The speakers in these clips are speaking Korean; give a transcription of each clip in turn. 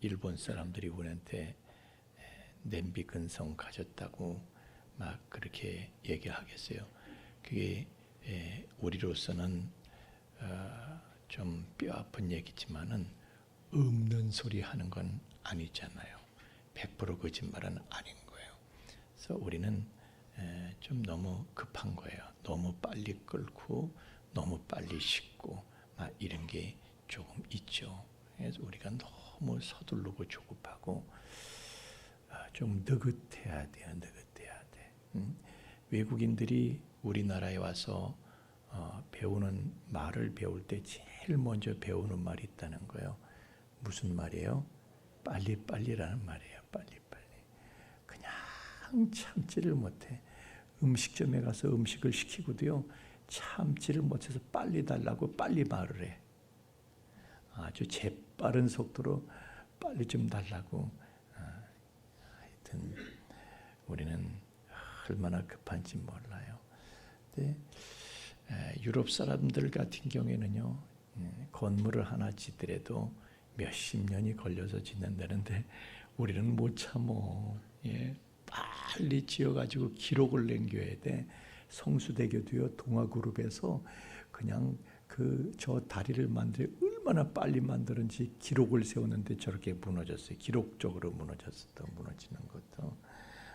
일본 사람들이 우리한테 냄비 근성 가졌다고 막 그렇게 얘기하겠어요. 그게 우리로서는 좀 뼈 아픈 얘기지만은 없는 소리 하는 건 아니잖아요. 100% 거짓말은 아닌 거예요. 그래서 우리는 좀 너무 급한 거예요. 너무 빨리 끓고 너무 빨리 식고 막 이런 게 조금 있죠. 그래서 우리가 너무 서두르고 조급하고 좀 느긋해야 돼요. 느긋해야 돼. 외국인들이 우리나라에 와서 배우는 말을 배울 때 제일 먼저 배우는 말이 있다는 거예요. 무슨 말이에요? 빨리빨리라는 말이에요. 빨리빨리. 그냥 참지를 못해. 음식점에 가서 음식을 시키고도요, 참지를 못해서 빨리 달라고 빨리 말을 해. 아주 재빠른 속도로 빨리 좀 달라고. 하여튼 우리는 얼마나 급한지 몰라요. 근데 유럽 사람들 같은 경우에는요, 건물을 하나 짓더라도 몇십 년이 걸려서 짓는다는데 우리는 못 참어. 빨리 지어가지고 기록을 남겨야 돼. 성수대교도요, 동아그룹에서 그냥 저 다리를 얼마나 빨리 만드는지 기록을 세우는데 저렇게 무너졌어요. 기록적으로 무너지는 것도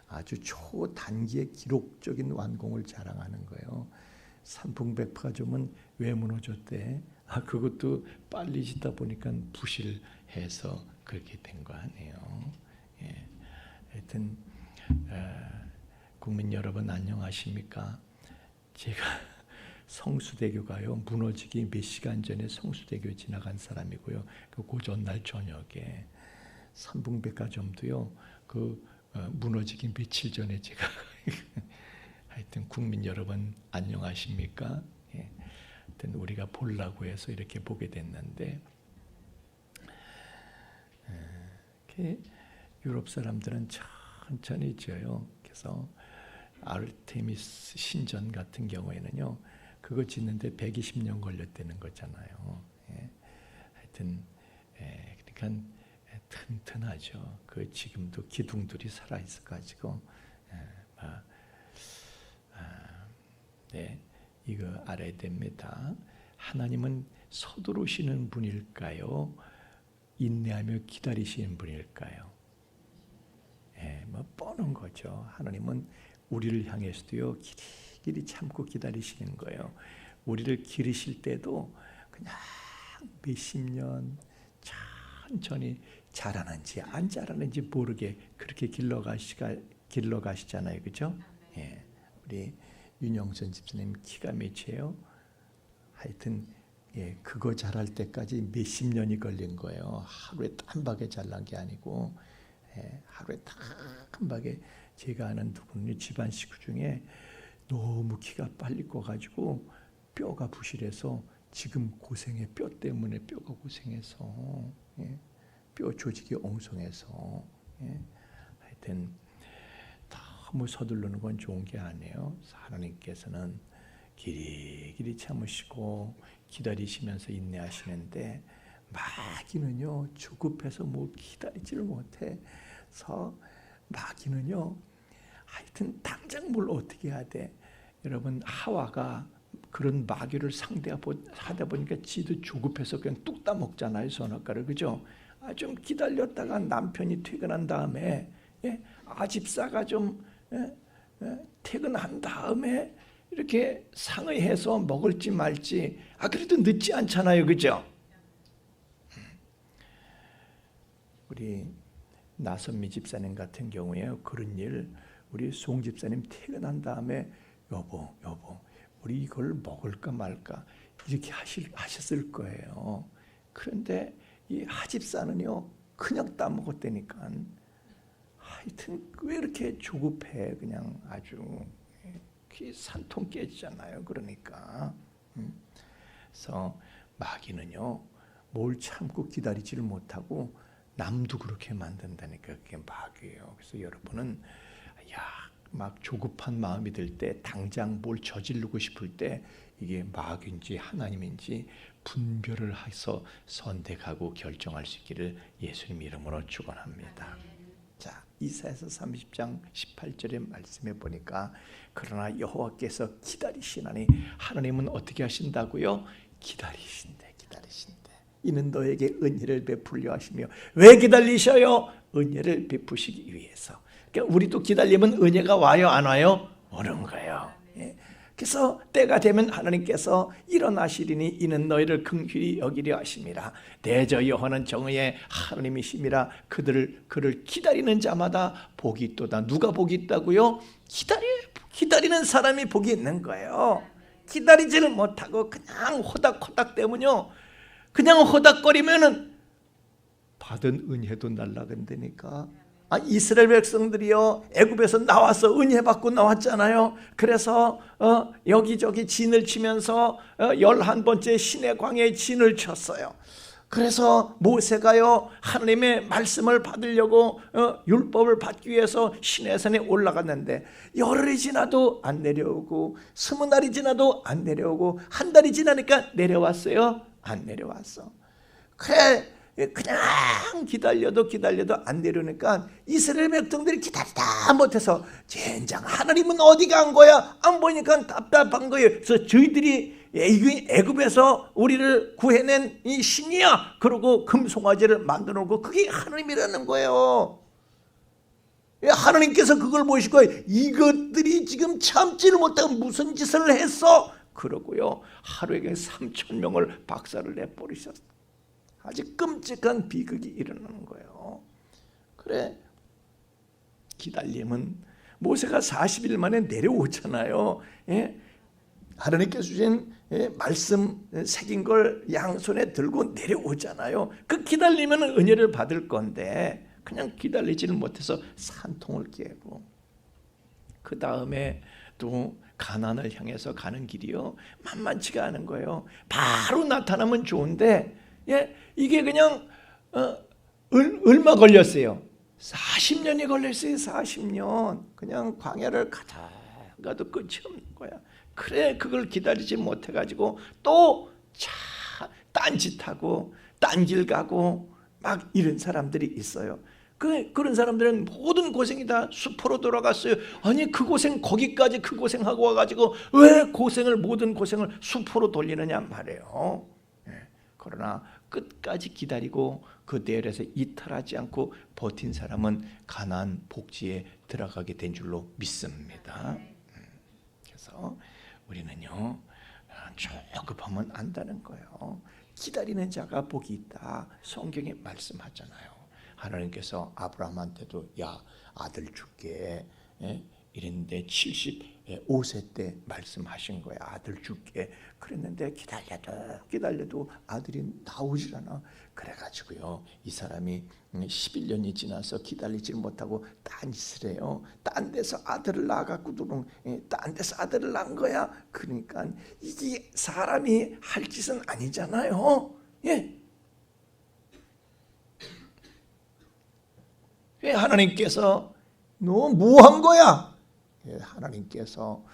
아주 초단기의 기록적인 완공을 자랑하는 거예요. 산풍백화점은 왜 무너졌대? 그것도 빨리 짓다 보니까 부실해서 그렇게 된 거 아니에요. 하여튼 국민 여러분 안녕하십니까? 제가 성수대교가요, 무너지기 몇 시간 전에 성수대교 지나간 사람이고요. 그 전날 저녁에 산풍백화점도요, 무너지기 며칠 전에 제가 하여튼 국민 여러분 안녕하십니까? 하여튼 우리가 보려고 해서 이렇게 보게 됐는데, 유럽 사람들은 천천히 지어요. 그래서 아르테미스 신전 같은 경우에는요, 그거 짓는데 120년 걸렸다는 거잖아요. 하여튼 그러니까 튼튼하죠. 지금도 기둥들이 살아 있어 가지고 이거 알아야 됩니다. 하나님은 서두르시는 분일까요? 인내하며 기다리시는 분일까요? 뻔한 거죠. 하나님은 우리를 향해서도요, 길이 참고 기다리시는 거예요. 우리를 기르실 때도 그냥 몇십 년 천천히 자라는지 안 자라는지 모르게 그렇게 길러가시잖아요. 그죠? 우리 윤영선 집사님 기가 막혀요. 하여튼 그거 자랄 때까지 몇십 년이 걸린 거예요. 하루에 단박에 잘난 게 아니고, 하루에 단박에. 제가 아는 누구는 집안 식구 중에 너무 키가 빨리 커가지고 뼈가 부실해서 지금 고생해. 뼈 때문에 뼈가 고생해서, 뼈 조직이 엉성해서. 하여튼 너무 서두르는 건 좋은 게 아니에요. 하나님께서는 길이 참으시고 기다리시면서 인내하시는데, 마귀는요, 조급해서 기다리지를 못해서 마귀는요, 하여튼 당장 뭘 어떻게 해야 돼. 여러분, 하와가 그런 마귀를 하다 보니까 지도 조급해서 그냥 뚝 따먹잖아요, 선악과를. 그죠? 좀 기다렸다가 남편이 퇴근한 다음에, 아집사가 좀 퇴근한 다음에 이렇게 상의해서 먹을지 말지, 그래도 늦지 않잖아요. 그죠? 우리 나선미 집사님 같은 경우에 그런 일, 우리 송 집사님 퇴근한 다음에 여보 우리 이걸 먹을까 말까 이렇게 하셨을 거예요. 그런데 이 하집사는요, 그냥 따먹었다니까. 하여튼 왜 이렇게 조급해. 그냥 아주 산통 깨지잖아요. 그러니까. 그래서 마귀는요, 뭘 참고 기다리지를 못하고 남도 그렇게 만든다니까. 그게 마귀예요. 그래서 여러분은 막 조급한 마음이 들 때, 당장 뭘 저지르고 싶을 때, 이게 마귀인지 하나님인지 분별을 해서 선택하고 결정할 수 있기를 예수님 이름으로 축원합니다. 자, 이사야서 30장 18절의 말씀에 보니까 그러나 여호와께서 기다리시나니, 하나님은 어떻게 하신다고요? 기다리신대. 이는 너에게 은혜를 베풀려 하시며. 왜 기다리셔요? 은혜를 베푸시기 위해서. 그러니까 우리도 기다리면 은혜가 와요, 안 와요? 오는 거예요. 그래서 때가 되면 하나님께서 일어나시리니 이는 너희를 긍휼히 여기려 하심이라. 내 저 여호와는 정의의 하나님이심이라. 그를 기다리는 자마다 복이 있도다. 누가 복이 있다고요? 기다리는 사람이 복이 있는 거예요. 기다리지를 못하고 그냥 호닥호닥 때문요, 그냥 호닥거리면은 받은 은혜도 날아간다니까. 이스라엘 백성들이요, 애굽에서 나와서 은혜 받고 나왔잖아요. 그래서 여기저기 진을 치면서 11번째 시내 광야에 진을 쳤어요. 그래서 모세가요, 하나님의 말씀을 받으려고 율법을 받기 위해서 시내산에 올라갔는데 열흘이 지나도 안 내려오고 20날이 지나도 안 내려오고 한 달이 지나니까 내려왔어요? 안 내려왔어. 그래, 그냥 기다려도 안 내려오니까 이스라엘 백성들이 기다리다 못해서 젠장 하나님은 어디 간 거야? 안 보니까 답답한 거예요. 그래서 저희들이 애굽에서 우리를 구해낸 이 신이야. 그러고 금송아지를 만들어 놓고 그게 하나님이라는 거예요. 하나님께서 그걸 보시고 이것들이 지금 참지를 못하고 무슨 짓을 했어? 그러고요, 하루에 3,000명을 박살을 내버리셨어요. 아주 끔찍한 비극이 일어나는 거예요. 그래, 기다림은 모세가 40일 만에 내려오잖아요. 하나님께서 주신 말씀 새긴 걸 양손에 들고 내려오잖아요. 그 기다리면 은혜를 받을 건데 그냥 기다리지를 못해서 산통을 깨고, 그 다음에 또 가나안을 향해서 가는 길이요, 만만치가 않은 거예요. 바로 나타나면 좋은데 이게 그냥 얼마 걸렸어요? 40년이 걸렸어요. 40년. 그냥 광야를 가다가도 끝이 없는 거야. 그래, 그걸 기다리지 못해가지고 또 딴짓하고 딴 길 가고 막 이런 사람들이 있어요. 그런 사람들은 모든 고생이 다 숲으로 돌아갔어요. 아니, 그 고생, 거기까지 그 고생하고 와가지고 왜 모든 고생을 숲으로 돌리느냐 말이에요. 그러나 끝까지 기다리고 그 대열에서 이탈하지 않고 버틴 사람은 가나안 복지에 들어가게 된 줄로 믿습니다. 그래서 우리는요, 조급하면 안다는 거예요. 기다리는 자가 복이 있다. 성경에 말씀하잖아요. 하나님께서 아브라함한테도 야, 아들 줄게 이랬는데 75세 때 말씀하신 거야. 아들 줄게. 그랬는데 기다려도 아들이 나오질 않아. 그래가지고요, 이 사람이 11년이 지나서 기다리지 못하고 딴 짓을 해요. 딴 데서 아들을 낳아갖고 딴 데서 아들을 낳은 거야. 그러니까 이게 사람이 할 짓은 아니잖아요. 왜 하나님께서 너 뭐 한 거야? 하나님께서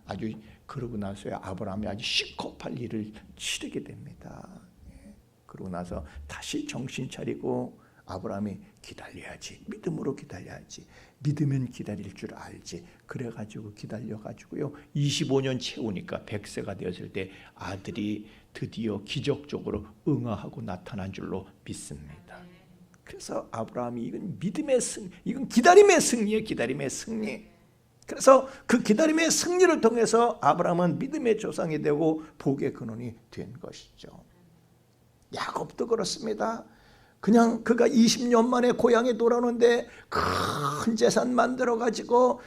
아주 그러고 나서야 아브라함이 아주 시급할 일을 치르게 됩니다. 그러고 나서 다시 정신 차리고 아브라함이 기다려야지, 믿음으로 기다려야지, 믿으면 기다릴 줄 알지. 그래가지고 기다려가지고요, 25년 채우니까 100세가 되었을 때 아들이 드디어 기적적으로 응하하고 나타난 줄로 믿습니다. 그래서 아브라함이 이건 믿음의 승리, 이건 기다림의 승리예요. 기다림의 승리. 그래서 그 기다림의 승리를 통해서 아브라함은 믿음의 조상이 되고 복의 근원이 된 것이죠. 야곱도 그렇습니다. 그냥 그가 20년 만에 고향에 돌아오는데 큰 재산 만들어가지고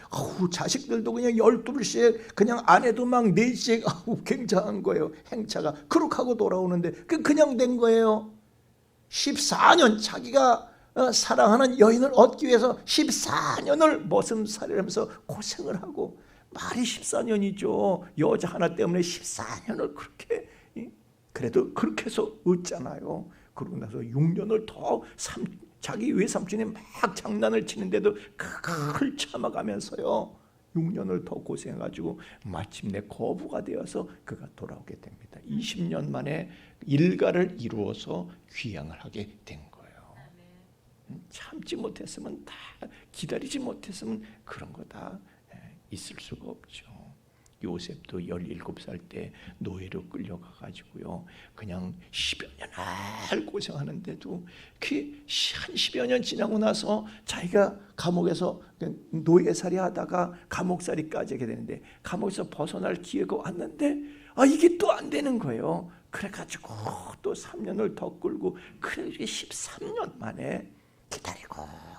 자식들도 그냥 12씩, 그냥 아내도 막 4씩, 굉장한 거예요. 행차가 그렇게 하고 돌아오는데 그냥 된 거예요. 14년 자기가 사랑하는 여인을 얻기 위해서 14년을 머슴살이를 하면서 고생을 하고, 말이 14년이죠. 여자 하나 때문에 14년을 그렇게, 그래도 그렇게 해서 얻잖아요. 그러고 나서 6년을 더 자기 외삼촌이 막 장난을 치는데도 그걸 참아가면서요, 6년을 더 고생해가지고 마침내 거부가 되어서 그가 돌아오게 됩니다. 20년 만에 일가를 이루어서 귀향을 하게 된 거예요. 참지 못했으면, 다 기다리지 못했으면 그런 거 다 있을 수가 없죠. 요셉도 17살 때 노예로 끌려가가지고요, 그냥 10여 년 고생하는데도 한 10여 년 지나고 나서 자기가 감옥에서 노예살이 하다가 감옥살이까지 하게 되는데, 감옥에서 벗어날 기회가 왔는데 이게 또 안 되는 거예요. 그래가지고 또 3년을 더 끌고, 그래 13년 만에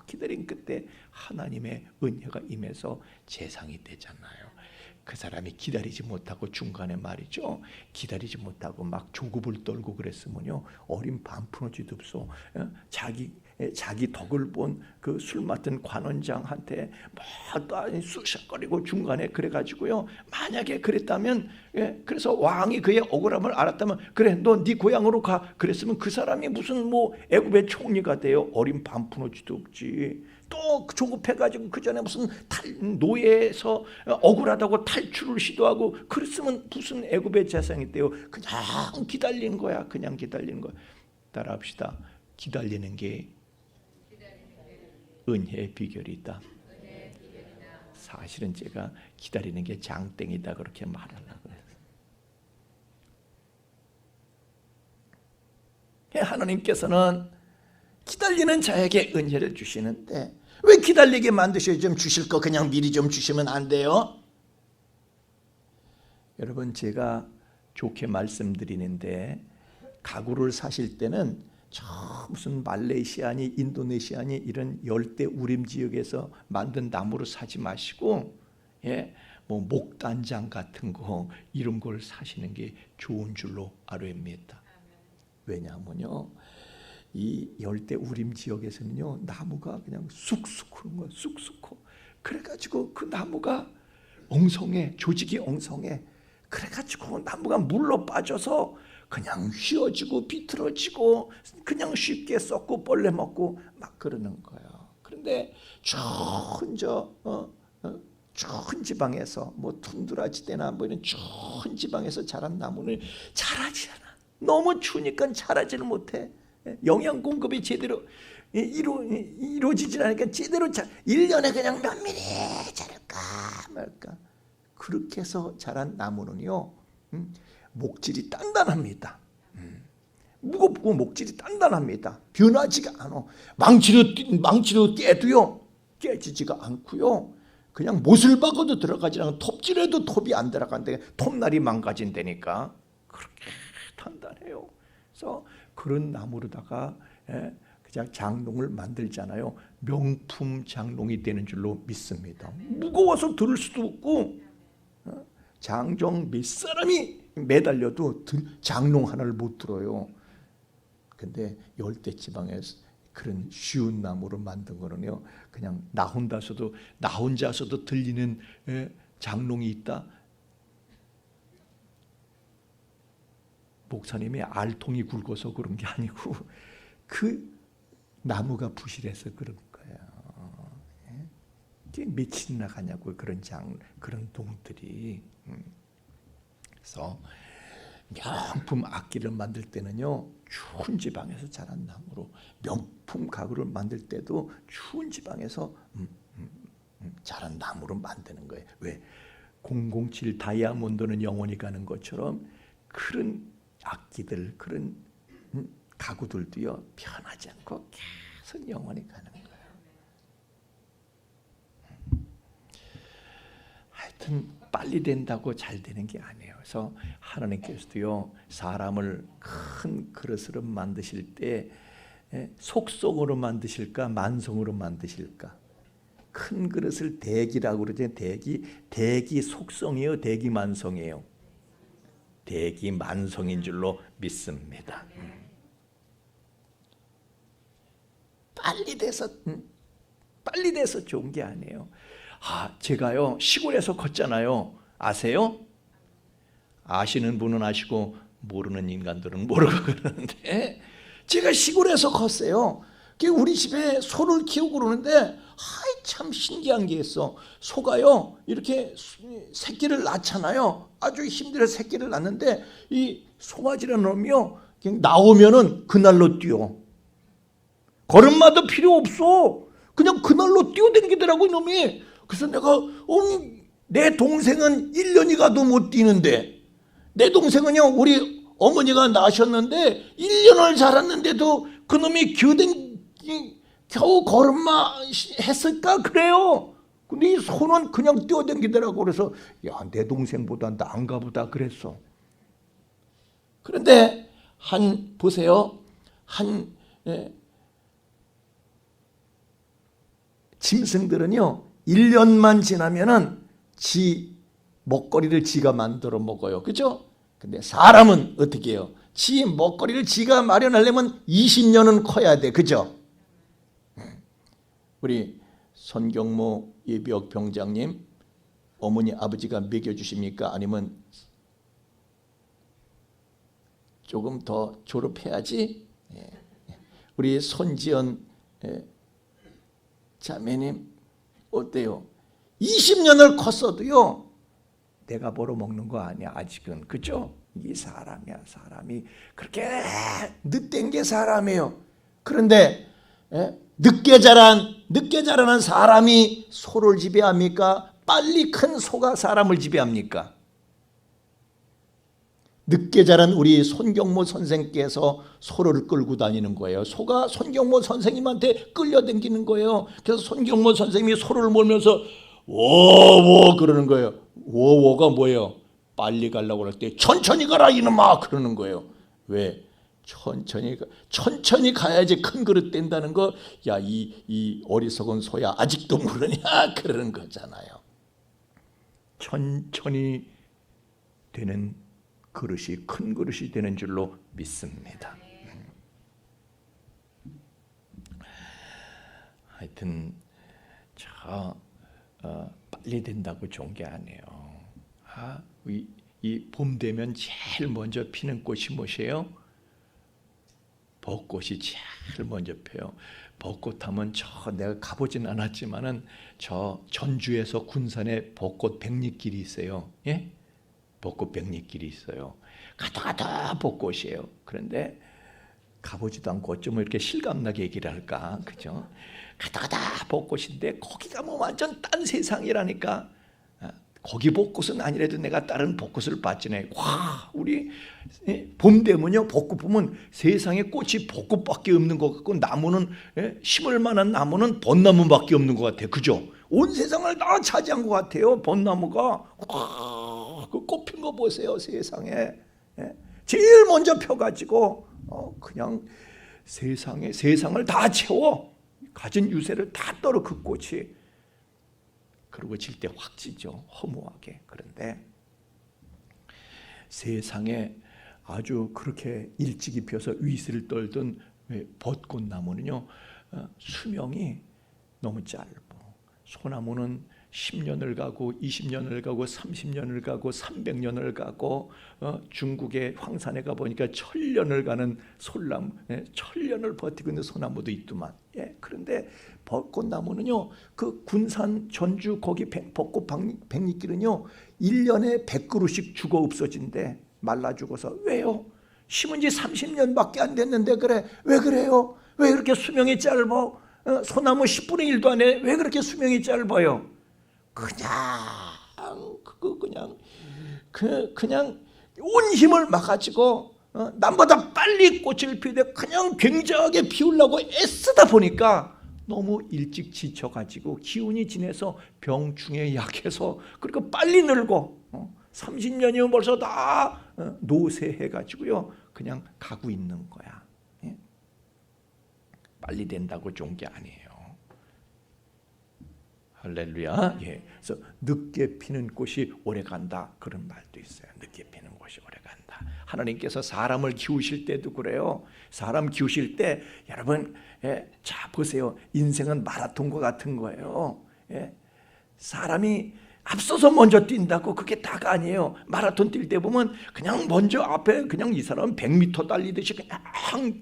기다린 끝에 하나님의 은혜가 임해서 재상이 되잖아요. 그 사람이 기다리지 못하고 중간에 말이죠, 기다리지 못하고 막 조급을 떨고 그랬으면요, 어린 반푼어지도 없어. 자기 덕을 본 그 술 맡은 관원장한테 막 쑤셔거리고 중간에 그래가지고요, 만약에 그랬다면, 그래서 왕이 그의 억울함을 알았다면, 그래 너 네 고향으로 가 그랬으면 그 사람이 무슨 뭐 애굽의 총리가 돼요? 어린 반푼어지도 없지. 또 조급해가지고 그 전에 무슨 노예에서 억울하다고 탈출을 시도하고 그랬으면 무슨 애굽의 재상이 돼요? 그냥 기다린 거야. 그냥 기다리는 거야. 따라합시다. 기다리는 게 은혜의 비결이다. 사실은 제가 기다리는 게 장땡이다 그렇게 말하려고 해요. 하나님께서는 기다리는 자에게 은혜를 주시는데, 왜 기다리게 만드셔요? 좀 주실 거 그냥 미리 좀 주시면 안 돼요? 여러분, 제가 좋게 말씀드리는데, 가구를 사실 때는 저 무슨 말레이시아니 인도네시아니 이런 열대 우림 지역에서 만든 나무로 사지 마시고, 뭐 목단장 같은 거 이런 걸 사시는 게 좋은 줄로 알아입니다. 왜냐하면요, 이 열대 우림 지역에서는요, 나무가 그냥 쑥쑥 크는 거예요. 쑥쑥 커. 그래가지고 그 나무가 엉성해, 조직이 엉성해. 그래가지고 나무가 물로 빠져서 그냥 휘어지고 비틀어지고 그냥 쉽게 썩고 벌레 먹고 막 그러는 거예요. 그런데 좋은 좋은 지방에서 뭐 툰드라지대나 뭐 이런 좋은 지방에서 자란 나무는 자라지 않아. 너무 추우니까 자라지를 못해. 영양 공급이 제대로 이루어지지 않으니까 제대로 1년에 그냥 몇 미리 자랄까 말까. 그렇게 해서 자란 나무는요, 목질이 단단합니다. 무겁고 목질이 단단합니다. 변하지가 않아. 망치로 떼도요 깨지지가 않고요, 그냥 못을 박아도 들어가지 않고 톱질해도 톱이 안 들어간대. 톱날이 망가진다니까. 그렇게 단단해요. 그래서 그런 나무로다가 그냥 장롱을 만들잖아요. 명품 장롱이 되는 줄로 믿습니다. 무거워서 들을 수도 없고, 장정 몇 사람이 매달려도 장롱 하나를 못 들어요. 근데 열대지방에서 그런 쉬운 나무로 만든 거는요, 그냥 나 혼자서도 들리는 장롱이 있다. 목사님의 알통이 굵어서 그런 게 아니고 그 나무가 부실해서 그런 거예요. 며칠이나 가냐고 그런 동들이. 그래서 명품 악기를 만들 때는요, 추운 지방에서 자란 나무로, 명품 가구를 만들 때도 추운 지방에서 자란 나무로 만드는 거예요. 왜? 007 다이아몬드는 영원히 가는 것처럼 그런 악기들, 그런 가구들도요, 변하지 않고 계속 영원히 가는 거예요. 하여튼 빨리 된다고 잘 되는 게 아니에요. 그래서 하나님께서도요, 사람을 큰 그릇으로 만드실 때 속성으로 만드실까 만성으로 만드실까? 큰 그릇을 대기라고 그러죠. 대기 속성이에요, 대기 만성이에요? 대기 만성인 줄로 믿습니다. 빨리 돼서 좋은 게 아니에요. 제가요 시골에서 컸잖아요. 아세요? 아시는 분은 아시고 모르는 인간들은 모르고 그러는데, 제가 시골에서 컸어요. 우리 집에 소를 키우고 그러는데 참 신기한 게 있어. 소가요 이렇게 새끼를 낳잖아요. 아주 힘들어 새끼를 낳는데 이 송아지라는 놈이요 그냥 나오면은 그날로 뛰어. 걸음마도 필요 없어. 그냥 그날로 뛰어다니더라고 이놈이. 그래서 내가 내 동생은 1년이 가도 못 뛰는데, 내 동생은요 우리 어머니가 낳으셨는데 1년을 자랐는데도 그놈이 겨우 걸음마 했을까 그래요. 근데 이 소는 그냥 뛰어다니더라고. 그래서 야, 내 동생보다 나은가 보다 그랬어. 그런데 보세요. 짐승들은요 1년만 지나면은 지 먹거리를 지가 만들어 먹어요. 그죠? 근데 사람은 어떻게 해요? 지 먹거리를 지가 마련하려면 20년은 커야 돼. 그죠? 우리 손경모 예비역 병장님, 어머니 아버지가 먹여주십니까? 아니면 조금 더 졸업해야지? 우리 손지연 자매님 어때요? 20년을 컸어도요 내가 벌어먹는 거 아니야 아직은. 그죠? 이 사람이야. 사람이 그렇게 늦된 게 사람이에요. 그런데 늦게 자라는 사람이 소를 지배합니까? 빨리 큰 소가 사람을 지배합니까? 늦게 자란 우리 손경모 선생께서 소를 끌고 다니는 거예요. 소가 손경모 선생님한테 끌려다니는 거예요. 그래서 손경모 선생님이 소를 몰면서 워워 그러는 거예요. 워워가 뭐예요? 빨리 가려고 할 때 천천히 가라 이놈아 그러는 거예요. 왜? 천천히 가야지 큰 그릇 된다는 거. 야, 이 어리석은 소야 아직도 모르냐 그러는 거잖아요. 천천히 되는 그릇이 큰 그릇이 되는 줄로 믿습니다. 하여튼 빨리 된다고 좋은 게 아니에요. 이 봄 되면 제일 먼저 피는 꽃이 무엇이에요? 벚꽃이 제일 먼저 펴요. 벚꽃하면 내가 가보진 않았지만은 저 전주에서 군산에 벚꽃 백리길이 있어요. 예? 벚꽃 백리길이 있어요. 가다 벚꽃이에요. 그런데 가보지도 않고 어쩌면 이렇게 실감나게 얘기를 할까, 그죠? 가다 벚꽃인데 거기가 뭐 완전 딴 세상이라니까. 거기 벚꽃은 아니라도 내가 다른 벚꽃을 봤지네. 와, 우리 봄 되면요 벚꽃 보면 세상에 꽃이 벚꽃밖에 없는 것 같고 나무는 심을 만한 나무는 벚나무밖에 없는 것 같아요. 그죠? 온 세상을 다 차지한 것 같아요. 벚나무가. 와, 그 꽃 핀 거 보세요. 세상에 제일 먼저 펴가지고 그냥 세상을 다 채워. 가진 유세를 다 떨어 그 꽃이. 그리고 질 때 확 지죠. 허무하게. 그런데 세상에 아주 그렇게 일찍이 펴서 위세를 떨던 벚꽃나무는요 수명이 너무 짧아. 소나무는 10년을 가고 20년을 가고 30년을 가고 300년을 가고 중국의 황산에 가보니까 1000년을 가는 솔나무, 1000년을 버티고 있는 소나무도 있더만. 그런데 벚꽃나무는요 그 군산 전주 거기 벚꽃 백리길은요 1년에 100그루씩 죽어 없어진대. 말라 죽어서. 왜요? 심은 지 30년밖에 안 됐는데 그래. 왜 그래요? 왜 그렇게 수명이 짧아? 소나무 10분의 1도 안 해. 왜 그렇게 수명이 짧아요? 그냥 온 힘을 막아지고 남보다 빨리 꽃을 피우되 그냥 굉장하게 피우려고 애쓰다 보니까 너무 일찍 지쳐가지고 기운이 지내서 병충해 약해서 그리고 빨리 늙고 30년이면 벌써 다 노쇠해가지고요 그냥 가고 있는 거야. 빨리 된다고 좋은 게 아니에요. 할렐루야. 그래서 늦게 피는 꽃이 오래 간다 그런 말도 있어요. 늦게 피는 꽃이 오래 간다. 하나님께서 사람을 키우실 때도 그래요. 사람 키우실 때 여러분 자 보세요. 인생은 마라톤과 같은 거예요. 사람이 앞서서 먼저 뛴다고 그게 다가 아니에요. 마라톤 뛸 때 보면 그냥 먼저 앞에 그냥 이 사람은 100m 달리듯이 그냥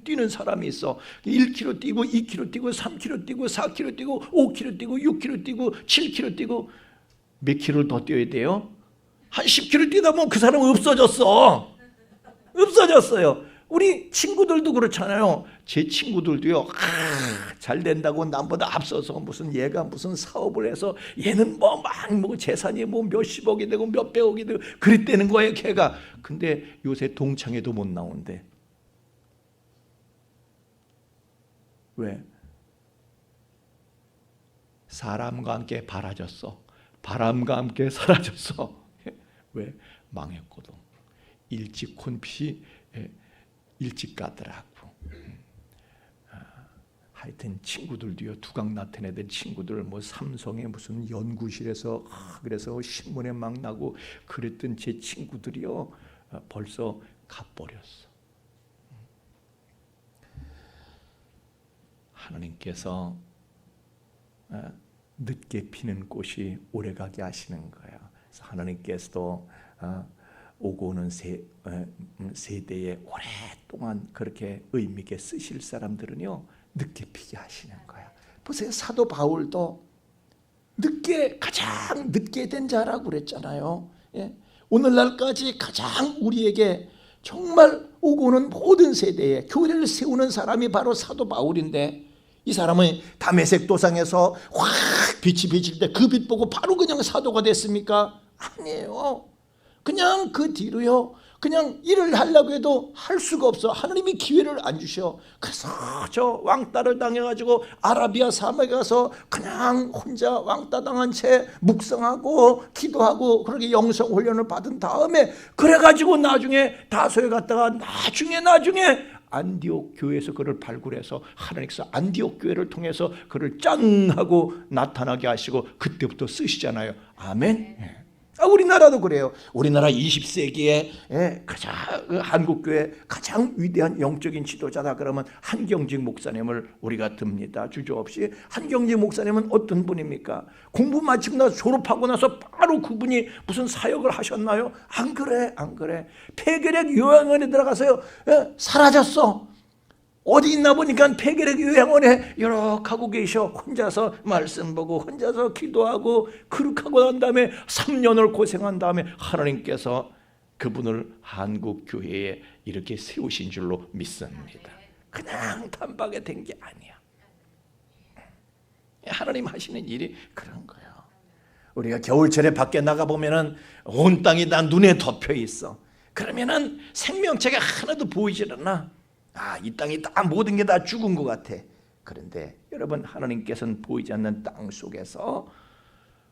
뛰는 사람이 있어. 1km 뛰고 2km 뛰고 3km 뛰고 4km 뛰고 5km 뛰고 6km 뛰고 7km 뛰고 몇 킬로를 더 뛰어야 돼요? 한 10km 뛰다 보면 그 사람은 없어졌어. 없어졌어요. 우리 친구들도 그렇잖아요. 제 친구들도요. 잘 된다고 남보다 앞서서 무슨 얘가 무슨 사업을 해서 얘는 뭐 재산이 뭐 몇십억이 되고 몇백억이 되고 그랬다는 거예요, 걔가. 근데 요새 동창회도 못 나온대. 왜? 사람과 함께 바라졌어. 바람과 함께 사라졌어. 왜? 망했거든. 일찍 콘피 일찍 가더라고. 하여튼 친구들도요. 두각 나타내야 될 친구들 뭐 삼성의 무슨 연구실에서 그래서 신문에 막 나고 그랬던 제 친구들이요. 벌써 가버렸어. 하나님께서 늦게 피는 꽃이 오래가게 하시는 거예요. 그래서 하나님께서도 오고 오는 세대에 오랫동안 그렇게 의미 있게 쓰실 사람들은요 늦게 피게 하시는 거야. 보세요. 사도 바울도 가장 늦게 된 자라고 그랬잖아요. 예. 오늘날까지 가장 우리에게 정말 오고 오는 모든 세대에 교회를 세우는 사람이 바로 사도 바울인데, 이 사람은 다메섹 도상에서 확 빛이 비칠 때 그 빛 보고 바로 그냥 사도가 됐습니까? 아니에요. 그냥 그 뒤로요, 그냥 일을 하려고 해도 할 수가 없어. 하나님이 기회를 안 주셔. 그래서 저 왕따를 당해가지고 아라비아 사막에 가서 그냥 혼자 왕따 당한 채 묵상하고 기도하고 그렇게 영성 훈련을 받은 다음에 그래가지고 나중에 다소에 갔다가 나중에 안디옥 교회에서 그를 발굴해서 하나님께서 안디옥 교회를 통해서 그를 짠 하고 나타나게 하시고 그때부터 쓰시잖아요. 아멘. 우리나라도 그래요. 우리나라 20세기에 가장 한국교회 가장 위대한 영적인 지도자다 그러면 한경직 목사님을 우리가 듭니다. 주저없이. 한경직 목사님은 어떤 분입니까? 공부 마치고 나서 졸업하고 나서 바로 그분이 무슨 사역을 하셨나요? 안 그래. 폐결핵 요양원에 들어가서요 사라졌어. 어디 있나 보니까 폐결핵 요양원에 이렇게 하고 계셔. 혼자서 말씀 보고 혼자서 기도하고 그렇게 하고 난 다음에 3년을 고생한 다음에 하나님께서 그분을 한국교회에 이렇게 세우신 줄로 믿습니다. 그냥 단박에 된 게 아니야. 하나님 하시는 일이 그런 거예요. 우리가 겨울철에 밖에 나가보면은 온 땅이 다 눈에 덮여 있어. 그러면은 생명체가 하나도 보이질 않아. 이 땅이 다 모든 게 다 죽은 것 같아. 그런데 여러분, 하나님께서는 보이지 않는 땅 속에서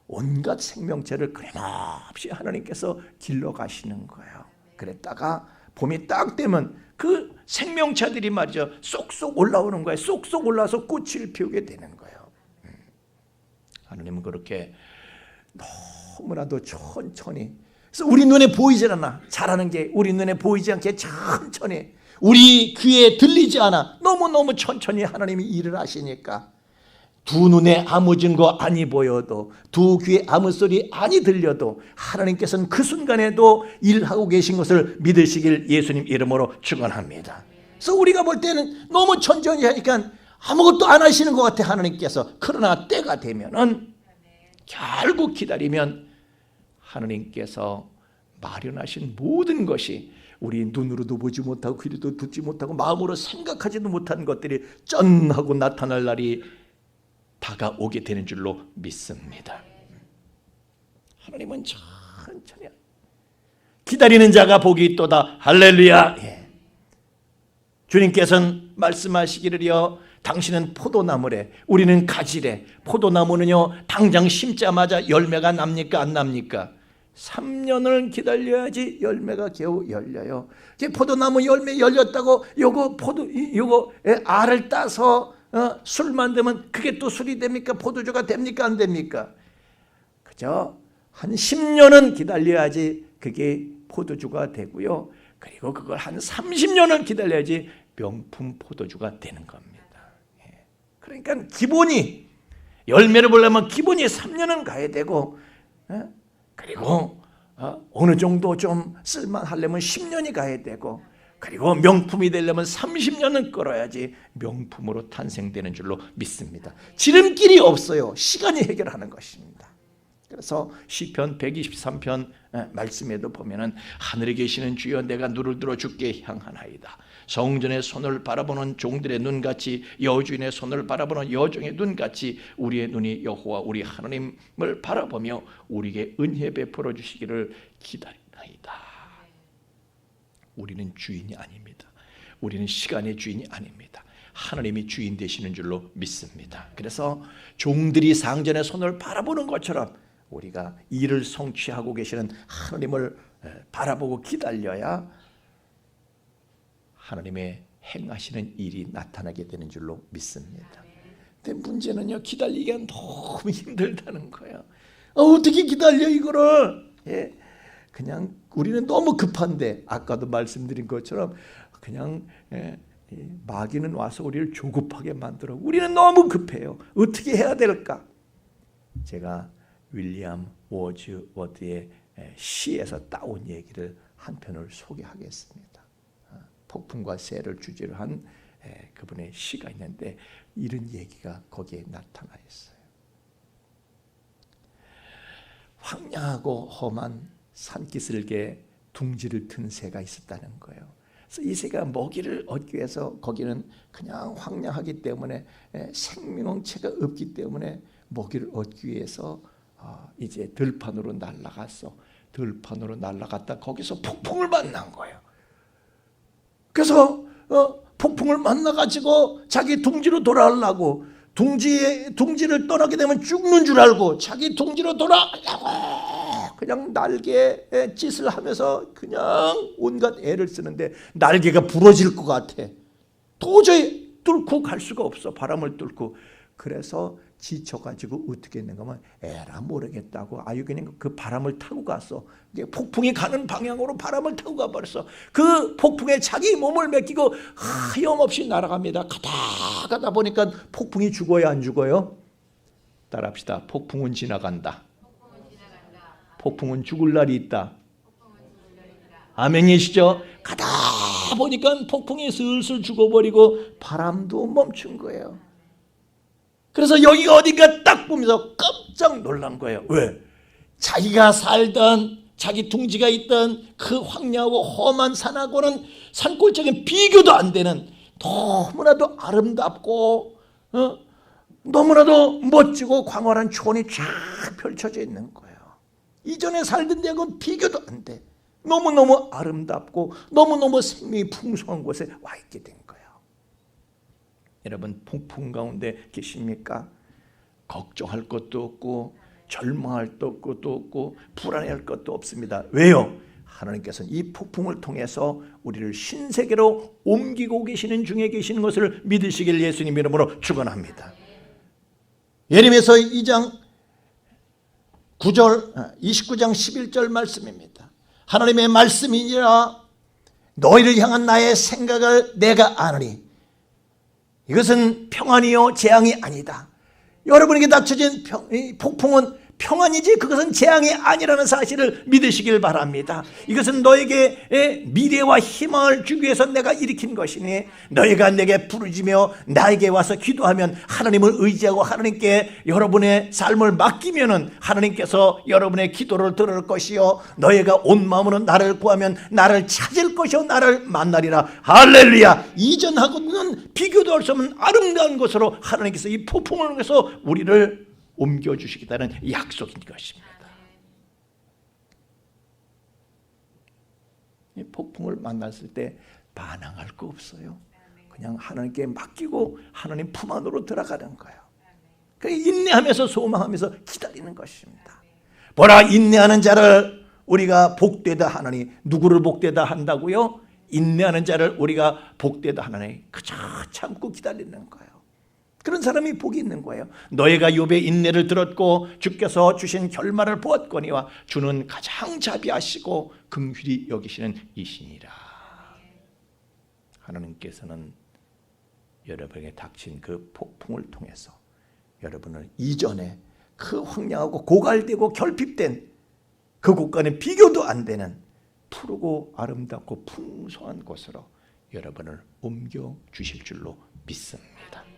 온갖 생명체를 끊임없이 하나님께서 길러가시는 거예요. 그랬다가 봄이 딱 되면 그 생명체들이 말이죠 쏙쏙 올라오는 거예요. 쏙쏙 올라서 꽃을 피우게 되는 거예요. 하나님은 그렇게 너무나도 천천히, 그래서 우리 눈에 보이지 않아. 잘하는 게 우리 눈에 보이지 않게 천천히, 우리 귀에 들리지 않아. 너무너무 천천히 하나님이 일을 하시니까 두 눈에 아무 증거 아니 보여도, 두 귀에 아무 소리 아니 들려도 하나님께서는 그 순간에도 일하고 계신 것을 믿으시길 예수님 이름으로 축원합니다. 그래서 우리가 볼 때는 너무 천천히 하니까 아무것도 안 하시는 것 같아 하나님께서. 그러나 때가 되면은 결국 기다리면 하나님께서 마련하신 모든 것이 우리 눈으로도 보지 못하고 귀로도 듣지 못하고 마음으로 생각하지도 못한 것들이 쩐 하고 나타날 날이 다가오게 되는 줄로 믿습니다. 하나님은 천천히 기다리는 자가 복이 있도다. 할렐루야. 주님께서는 말씀하시기를요, 당신은 포도나무래, 우리는 가지래. 포도나무는요 당장 심자마자 열매가 납니까 안 납니까? 3년을 기다려야지 열매가 겨우 열려요. 포도나무 열매 열렸다고 요거 알을 따서 술 만들면 그게 또 술이 됩니까? 포도주가 됩니까? 안 됩니까? 그죠? 한 10년은 기다려야지 그게 포도주가 되고요. 그리고 그걸 한 30년을 기다려야지 명품 포도주가 되는 겁니다. 그러니까 기본이 열매를 보려면 기본이 3년은 가야 되고 그리고 어느 정도 좀 쓸만하려면 10년이 가야 되고, 그리고 명품이 되려면 30년은 끌어야지 명품으로 탄생되는 줄로 믿습니다. 지름길이 없어요. 시간이 해결하는 것입니다. 그래서 시편 123편 말씀에도 보면은 하늘에 계시는 주여 내가 눈을 들어 주께 향하나이다. 성전의 손을 바라보는 종들의 눈같이 여주인의 손을 바라보는 여종의 눈같이 우리의 눈이 여호와 우리 하나님을 바라보며 우리에게 은혜 베풀어 주시기를 기다리나이다. 우리는 주인이 아닙니다. 우리는 시간의 주인이 아닙니다. 하나님이 주인 되시는 줄로 믿습니다. 그래서 종들이 상전의 손을 바라보는 것처럼 우리가 일을 성취하고 계시는 하나님을 바라보고 기다려야 하나님의 행하시는 일이 나타나게 되는 줄로 믿습니다. 근데 문제는요, 기다리기가 너무 힘들다는 거예요. 어떻게 기다려 이거를? 그냥 우리는 너무 급한데, 아까도 말씀드린 것처럼 그냥 마귀는 와서 우리를 조급하게 만들어. 우리는 너무 급해요. 어떻게 해야 될까? 제가 윌리엄 워즈워드의 시에서 따온 얘기를 한 편을 소개하겠습니다. 폭풍과 새를 주제로 한 그분의 시가 있는데 이런 얘기가 거기에 나타나 있어요. 황량하고 험한 산기슭에 둥지를 튼 새가 있었다는 거예요. 그래서 이 새가 먹이를 얻기 위해서, 거기는 그냥 황량하기 때문에 생명체가 없기 때문에 먹이를 얻기 위해서 이제 들판으로 날아갔어. 들판으로 날아갔다 거기서 폭풍을 만난 거예요. 그래서 폭풍을 만나가지고 자기 둥지로 돌아가려고, 둥지를 떠나게 되면 죽는 줄 알고 자기 둥지로 돌아가려고 그냥 날개 짓을 하면서 그냥 온갖 애를 쓰는데 날개가 부러질 것 같아. 도저히 뚫고 갈 수가 없어. 바람을 뚫고. 그래서 지쳐가지고 어떻게 했는가 하면 에라 모르겠다고 아유 그냥 그 바람을 타고 갔어. 이제 폭풍이 가는 방향으로 바람을 타고 가버렸어. 그 폭풍에 자기 몸을 맡기고 하염없이 날아갑니다. 가다 보니까 폭풍이 죽어요, 안 죽어요? 따라합시다. 폭풍은 지나간다. 폭풍은 죽을 날이 있다. 아멘이시죠? 가다 보니까 폭풍이 슬슬 죽어버리고 바람도 멈춘 거예요. 그래서 여기가 어딘가 딱 보면서 깜짝 놀란 거예요. 왜? 자기가 살던, 자기 둥지가 있던 그 황량하고 험한 산하고는 산골짜기는 비교도 안 되는 너무나도 아름답고 너무나도 멋지고 광활한 초원이 쫙 펼쳐져 있는 거예요. 이전에 살던 데하고는 비교도 안 돼. 너무너무 아름답고 너무너무 생명이 풍성한 곳에 와 있게 된 거예요. 여러분, 폭풍 가운데 계십니까? 걱정할 것도 없고 절망할 것도 없고 불안해할 것도 없습니다. 왜요? 하나님께서는 이 폭풍을 통해서 우리를 신세계로 옮기고 계시는 중에 계시는 것을 믿으시길 예수님 이름으로 축원합니다. 예레미야서 2장 9절 29장 11절 말씀입니다. 하나님의 말씀이니라 너희를 향한 나의 생각을 내가 아느니 이것은 평안이요 재앙이 아니다. 여러분에게 닥쳐진 폭풍은 평안이지 그것은 재앙이 아니라는 사실을 믿으시길 바랍니다. 이것은 너에게 미래와 희망을 주기 위해서 내가 일으킨 것이니 너희가 내게 부르짖으며 나에게 와서 기도하면 하나님을 의지하고 하나님께 여러분의 삶을 맡기면은 하나님께서 여러분의 기도를 들을 것이요 너희가 온 마음으로 나를 구하면 나를 찾을 것이요 나를 만나리라. 할렐루야. 이전하고는 비교도 할 수 없는 아름다운 것으로 하나님께서 이 폭풍을 통해서 우리를 옮겨주시겠다는 약속인 것입니다. 이 폭풍을 만났을 때 반항할 거 없어요. 그냥 하나님께 맡기고 하나님 품 안으로 들어가는 거예요. 인내하면서 소망하면서 기다리는 것입니다. 보라, 인내하는 자를 우리가 복되다 하나니. 누구를 복되다 한다고요? 인내하는 자를 우리가 복되다 하나니. 그저 참고 기다리는 거예요. 그런 사람이 복이 있는 거예요. 너희가 욥의 인내를 들었고 주께서 주신 결말을 보았거니와 주는 가장 자비하시고 긍휼히 여기시는 이시니라. 하나님께서는 여러분에게 닥친 그 폭풍을 통해서 여러분을 이전에 그 황량하고 고갈되고 결핍된 그 곳과는 비교도 안 되는 푸르고 아름답고 풍성한 곳으로 여러분을 옮겨 주실 줄로 믿습니다.